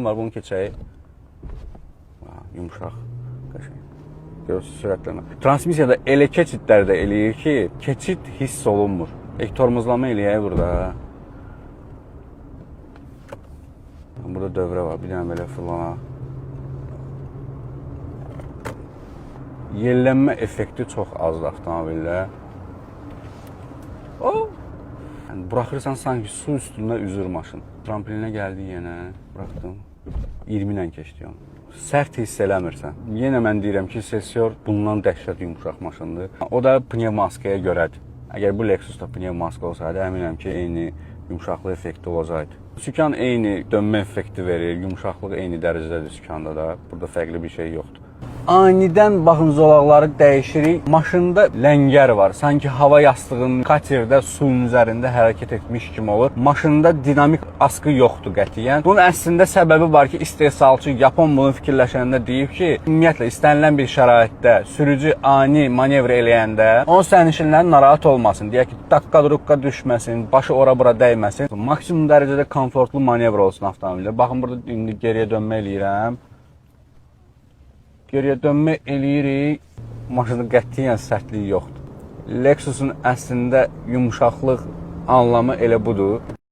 var, bunu keçək. Yumuşaq. Görürsünüz sürətlənmə. Transmisiyada elə keçidlər də eləyir ki, keçid hiss olunmur. Tormozlama eləyək burada. Burada dövrə var, bir dənə belə fırlanaq. Yellənmə effekti çox azdır avtomobildə. Yəni, buraxırsan sanki su üstündə üzür maşın. Trampolinə gəldi yenə, buraxdım. 20 ilə keçdi onu. Sərt hiss eləmirsən. Yenə mən deyirəm ki, Sesior bundan dəhşət yumuşaq maşındır. O da pnevmaskaya görədir. Əgər bu Lexusda pnevmaska olsaydı, əminəm ki, eyni yumuşaqlıq effekti olacaqdı. Sükan eyni dönmə effekti verir, yumuşaqlıq eyni dərəcədədir sükanda da. Burada fərqli bir şey yoxdur. Anidən baxın zolaqları dəyişirik. Maşında ləngər var. Sanki hava yastığının katerdə suyun üzərində hərəkət etmiş kimi olur. Maşında dinamik askı yoxdur qətiyyən. Bunun əslində səbəbi var ki, istehsalçı Yapon bunu fikirləşəndə deyib ki, ümumiyyətlə istənilən bir şəraitdə sürücü ani manevr eləyəndə onun sərnişinlərin narahat olmasın. Deyək ki, dakka-durukka düşməsin, başı ora-bura dəyməsin. Maksimum dərəcədə komfortlu manevr olsun avtomobildə. Baxın, burada indi geriyə dönmə eləyirəm. Geriyə dönmə eləyirik, maşının qətiyyən sərtliyi yoxdur. Lexusun əslində yumuşaqlıq anlamı elə budur.